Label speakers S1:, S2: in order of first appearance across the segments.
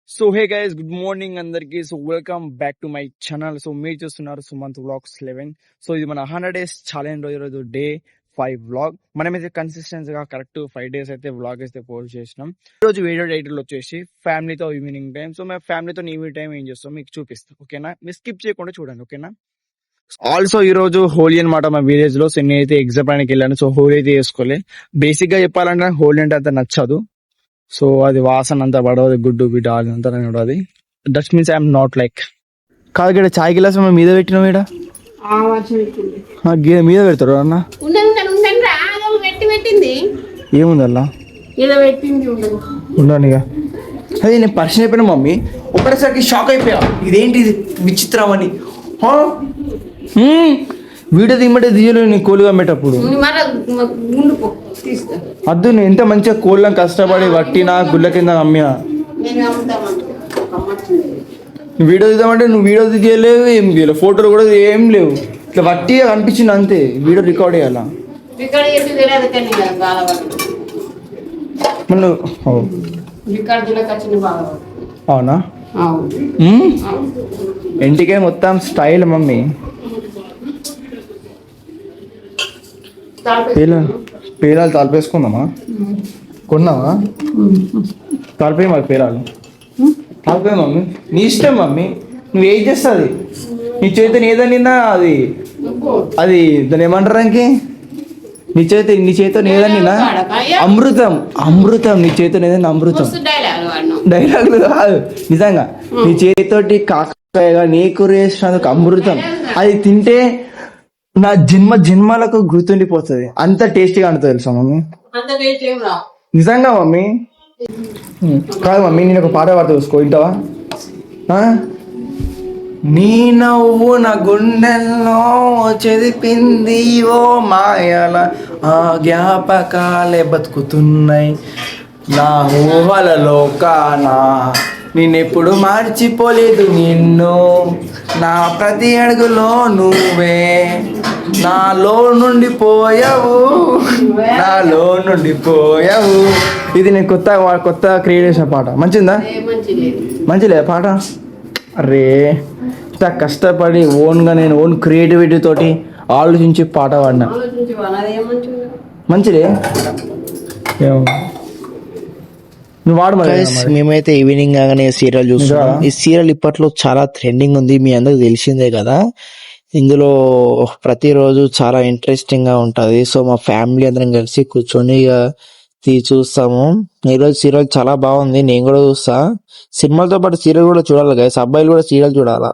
S1: So hey guys, good morning అందరికి. So welcome back to my channel. So మీరు చూస్తున్నారు Sumanth vlogs 11. So ఇది మన 100 days ఛాలెంజ్ రోజు డే 5 వ్లాగ్. మనమైతే కన్సిస్టెన్సీ గా కరెక్ట్ 5 days అయితే వ్లాగ్ అయితే పోస్ట్ చేసినాం. ఈ రోజు వీడియో టైటిల్ వచ్చేసి ఫ్యామిలీతో ఈవినింగ్ టైం. సో మేము ఫ్యామిలీతో ఈవినింగ్ టైం ఏం చేస్తాం మీకు చూపిస్తాం, ఓకేనా? మీరు స్కిప్ చేయకుండా చూడండి, ఓకేనా? ఆల్సో ఈ రోజు హోలీ అనమాట మా విలేజ్ లో. సో నేనైతే ఎగ్జామ్ రాయడానికి వెళ్ళాను. సో హోలీ అయితే వేసుకోలే. బేసిక్ గా చెప్పాలంటే నాకు హోలీ అంటే అంత నచ్చదు. సో అది వాసన అంతా పడవది, గుడ్డు బిడ్డ అంతా అది. That means I'm not like. కాదు ఇక్కడ చాయ్ గిలాస్ మీద పెట్టినాం. ఇక్కడ మీద పెడతారు అన్న. ఏముంది అలా ఉండండి. అదే నేను పరిచయం అయిపోయినా మమ్మీ. ఒకటేసరికి షాక్ అయిపోయా, ఇదేంటి ఇది విచిత్రం అని. వీడియో దిమ్మటే దియ్యలు నేను కోళ్ళు అమ్మేటప్పుడు అద్దు. నేను ఎంత మంచిగా కోళ్ళని కష్టపడి వట్టినా గుళ్ళ కింద అమ్మినా. వీడియో తీద్దామంటే నువ్వు వీడియో తీయలేవు, ఏం తీయలేవు, ఫోటోలు కూడా ఏం లేవు. ఇట్లా వట్టిగా కనిపించింది అంతే. వీడియో రికార్డ్ చేయాలా అవునా? ఇంటికే మొత్తం స్టైల్ మమ్మీ. పేలాలు తాలిపేసుకుందామా? కొన్నావా? తాలిపోయి మరి పేలాలు తాలిపోయి మమ్మీ. నీ ఇష్టం మమ్మీ, నువ్వు ఏం చేస్తుంది. నీ చేతిని ఏదన్నా అది అది దాన్ని ఏమంటారు ఇంకే. నీ చేతితో ఏదన్నా అమృతం. అమృతం నీ చేతితో ఏదైనా అమృతం. డైలాగులు కాదు, నిజంగా నీ చేతితోటి కాకరకాయగా నీకు వేసినందుకు అమృతం. అది తింటే నా జన్మలకు గుర్తుండిపోతుంది. అంత టేస్టీగా ఉంటుంది తెలుసా మమ్మీ. నిజంగా మమ్మీ. కాదు మమ్మీ, నేను ఒక పాట పాడుతూ చూసుకో, వింటావా? నీ నవ్వు నా గుండెల్లో చెదిపింది ఓ మాయల, ఆ జ్ఞాపకాలే బతుకుతున్నాయి నా ఊహలలో కానా. నేనెప్పుడు మార్చిపోలేదు నిన్ను, నా ప్రతి అడుగులో నువ్వే నాలో నుండి పోయావు, నాలో నుండి పోయావు. ఇది నేను కొత్త క్రియేట్ చేసిన పాట. మంచిదా? మంచిలే పాట. అరే ఇంత కష్టపడి ఓన్గా నేను ఓన్ క్రియేటివిటీ తోటి ఆలోచించి పాట పాడినా. మంచిదే.
S2: మేమైతే ఈవినింగ్ కాగానే సీరియల్ చూస్తున్నాం. ఈ సీరియల్ ఇప్పట్లో చాలా ట్రెండింగ్ ఉంది, మీ అందరికి తెలిసిందే కదా. ఇందులో ప్రతిరోజు చాలా ఇంట్రెస్టింగ్ గా ఉంటది. సో మా ఫ్యామిలీ అందరం కలిసి కూర్చొని చూస్తాము. ఈరోజు సీరియల్ చాలా బాగుంది, నేను కూడా చూస్తా. సినిమాలతో పాటు సీరియల్ కూడా చూడాలి గైస్. అబ్బాయిలు కూడా సీరియల్ చూడాలా.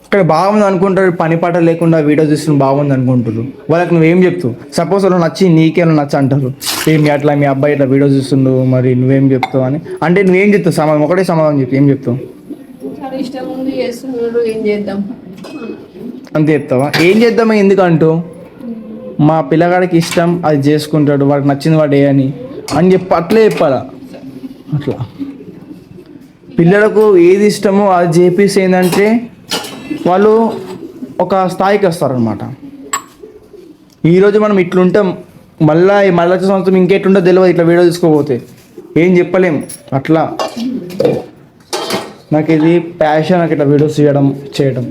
S1: ఇక్కడ బాగుంది అనుకుంటారు, పని పాట లేకుండా వీడియో చూస్తున్న బాగుంది అనుకుంటారు. వాళ్ళకి నువ్వేం చెప్తావు? సపోజ్ వాళ్ళు నచ్చి నీకేమో నచ్చ అంటారు, ఏమి అట్లా మీ అబ్బాయి ఇట్లా వీడియో చూస్తుండు మరి నువ్వేం చెప్తావు అని. అంటే నువ్వేం చెప్తావు? సమాధానం ఒకటే సమాధానం చెప్పి ఏం చెప్తావు? అంతే చెప్తావా? ఏం చేద్దామా ఎందుకంటూ మా పిల్లగాడికి ఇష్టం అది చేసుకుంటాడు, వాడికి నచ్చింది వాడు అని చెప్పి అట్లే చెప్పాలా. అట్లా పిల్లలకు ఏది ఇష్టమో అది చేపిస్తే ఏంటంటే వాళ్ళు ఒక స్థాయికి వస్తారనమాట. ఈరోజు మనం ఇట్లుంటాం, మళ్ళీ వచ్చే సంవత్సరం ఇంకెట్లుంటో తెలియదు. ఇట్లా వీడియో తీసుకోపోతే ఏం చెప్పలేం. అట్లా నాకు ఇది ప్యాషన్, నాకు ఇట్లా వీడియోస్ చేయడం.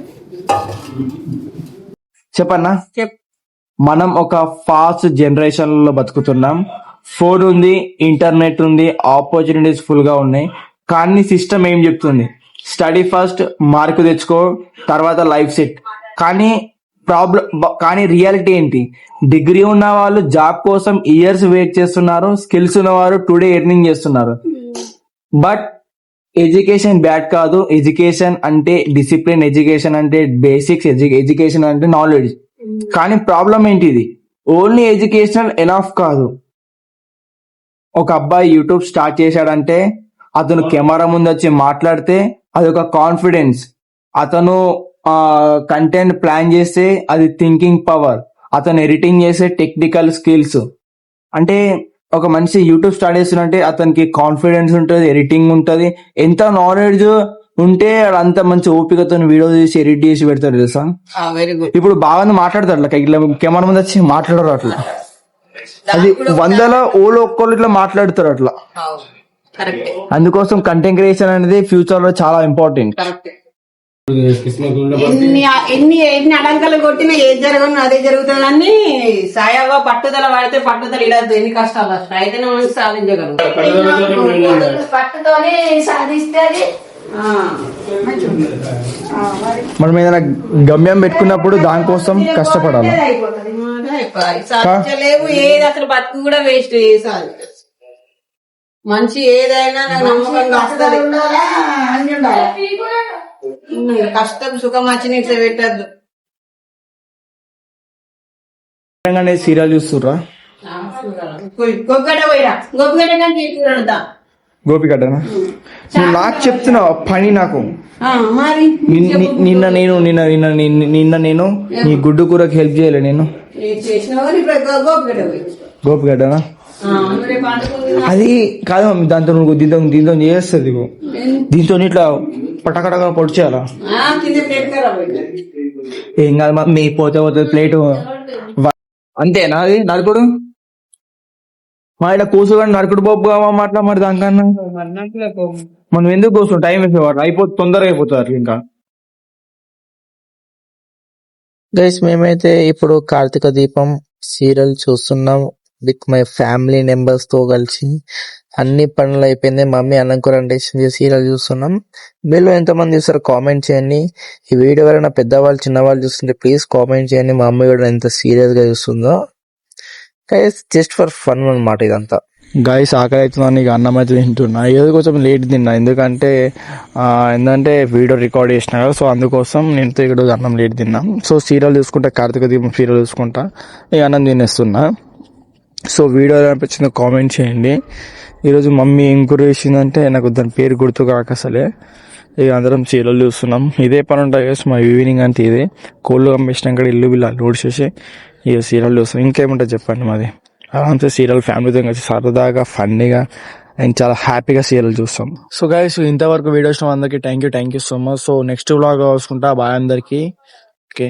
S1: చెప్పన్నా, మనం ఒక ఫాస్ట్ జనరేషన్ లో బతుకుతున్నాం. ఫోన్ ఉంది, ఇంటర్నెట్ ఉంది, ఆపర్చునిటీస్ ఫుల్ గా ఉన్నాయి. కానీ సిస్టమ్ ఏం చెప్తుంది? స్టడీ ఫస్ట్, మార్కు తెచ్చుకో, తర్వాత లైఫ్ సెట్. కానీ రియాలిటీ ఏంటి? డిగ్రీ ఉన్న వాళ్ళు జాబ్ కోసం ఇయర్స్ వెయిట్ చేస్తున్నారు, స్కిల్స్ ఉన్నవారు టుడే ఎర్నింగ్ చేస్తున్నారు. బట్ ఎడ్యుకేషన్ బ్యాడ్ కాదు. ఎడ్యుకేషన్ అంటే డిసిప్లిన్, ఎడ్యుకేషన్ అంటే బేసిక్స్, ఎడ్యుకేషన్ అంటే నాలెడ్జ్. కానీ ప్రాబ్లం ఏంటిది? ఓన్లీ ఎడ్యుకేషనల్ ఎనఫ్ కాదు. ఒక అబ్బాయి యూట్యూబ్ స్టార్ట్ చేశాడంటే అతను కెమెరా ముందు వచ్చి మాట్లాడితే అదొక కాన్ఫిడెన్స్. అతను కంటెంట్ ప్లాన్ చేస్తే అది థింకింగ్ పవర్. అతను ఎడిటింగ్ చేసే టెక్నికల్ స్కిల్స్. అంటే ఒక మనిషి యూట్యూబ్ స్టార్ట్ చేస్తున్నంటే అతనికి కాన్ఫిడెన్స్ ఉంటుంది, ఎడిటింగ్ ఉంటుంది. ఎంత నాలెడ్జ్ ఉంటే అంత మంచి ఓపికతో వీడియో తీసి ఎడిట్ చేసి పెడతారు తెలుసా. ఇప్పుడు బాగా మాట్లాడతారు అట్లా, ఇట్లా కెమెరా ముందు వచ్చి మాట్లాడరు అట్లా. అది వందల ఓలో ఒక్కళ్ళు ఇట్లా మాట్లాడుతారు అట్లా.
S3: కరెక్ట్
S1: అందుకోసం కంటెంట్ క్రియేషన్ అనేది ఫ్యూచర్ లో చాలా ఇంపార్టెంట్.
S3: కరెక్ట్. ఎన్ని అడంకలు కొట్టినా ఏది జరగను అదే జరుగుతుంది కానీ సాయాగా పట్టుదల పడితే పట్టుదల ఇడద్దు. ఎన్ని కష్టాలు వస్తాయి అయితేనే మనం సాధించగలం.
S4: పట్టుతోనే సాధిస్తే అది
S1: మనం ఏదైనా గమ్యం పెట్టుకున్నప్పుడు దానికోసం కష్టపడాలి.
S3: అయిపోతుంది సాధించలేవు ఏది అసలు బతుకు కూడా వేస్ట్ చేసాలి. మంచి ఏదైనా నాకు నమ్మకంగా వస్తుంది. కష్టం సుఖం వచ్చిన పెట్టద్దు.
S1: సీరియల్ చూస్తుర్రా?
S3: గొప్పగడ్డ పోయిరా గొప్పగడ్డ కానీ
S1: గోపిగడ్డనా? నువ్వు నాకు చెప్తున్నావు పని నాకు.
S3: మరి
S1: నిన్న నేను నీ గుడ్డు కూరకి హెల్ప్ చేయలే నేను.
S3: చేసిన గోపిగడ్డ పోయి
S1: గోపిగడ్డనా? అది కాదు మమ్మీ, దాంతో నువ్వు దీంతో చేస్తుంది. దీంతో ఇట్లా పటకటగా పొడి చేయాలా? ఏం కాదు మమ్మీ, పోతే ప్లేట్ అంతేనా? అది నరకుడు మా ఇలా కూసుకొని నరకుడు పోపు మాట్లా మరి దానికన్నా మనం ఎందుకు కూర్చున్నాం? టైం అయిపోతుంది, తొందరగా అయిపోతారు. ఇంకా
S2: గైస్ మేమైతే ఇప్పుడు కార్తీక దీపం సీరియల్ చూస్తున్నాం విత్ మై ఫ్యామిలీ మెంబర్స్ తో కలిసి. అన్ని పనులు అయిపోయింది. మమ్మీ అన్నం కూర చేసి సీరియల్ చూస్తున్నాం. మీలో ఎంతమంది చూస్తారు కామెంట్ చేయండి. ఈ వీడియో ఎవరైనా పెద్దవాళ్ళు చిన్నవాళ్ళు చూస్తుంటే ప్లీజ్ కామెంట్ చేయండి. మా మమ్మీ కూడా ఎంత సీరియస్ గా చూస్తుందో. గైస్ జస్ట్ ఫర్ ఫన్ అన్నమాట ఇదంతా.
S1: గాయస్ ఆకలి అవుతుందని ఇక అన్నం అయితే తింటున్నా. ఏదో కొంచెం లేట్ తిన్నా, ఎందుకంటే వీడియో రికార్డ్ చేసిన కదా, సో అందుకోసం నేను ఇక్కడ అన్నం లేట్ తిన్నా. సో సీరియల్ చూసుకుంటా, కార్తీక దీపం సీరియల్ చూసుకుంటా ఇక అన్నం తినేస్తున్నా. సో వీడియో అనిపించిందో కామెంట్ చేయండి. ఈరోజు మమ్మీ ఏం కూర చేసిందంటే నాకు దాని పేరు గుర్తు కాక అసలే. ఇక అందరం సీరియల్ చూస్తున్నాం. ఇదే పని ఉంటుంది కదా మా ఈవినింగ్ అంటే ఇదే. కోళ్ళు అమ్మేసినాక ఇల్లు బిల్లు లోడ్ చేసి ఇక సీరియల్ చూస్తాం. ఇంకేముంటుంది చెప్పండి మాది. అదంతా సీరియల్ ఫ్యామిలీతో కలిసి సరదాగా ఫన్నీగా అండ్ చాలా హ్యాపీగా సీరియల్ చూస్తాం. సో గైస్ ఇంతవరకు వీడియో చూసిన అందరికీ thank you so much. So next vlog చూసుకుంటా. బాయ్ అందరికీ. ఓకే.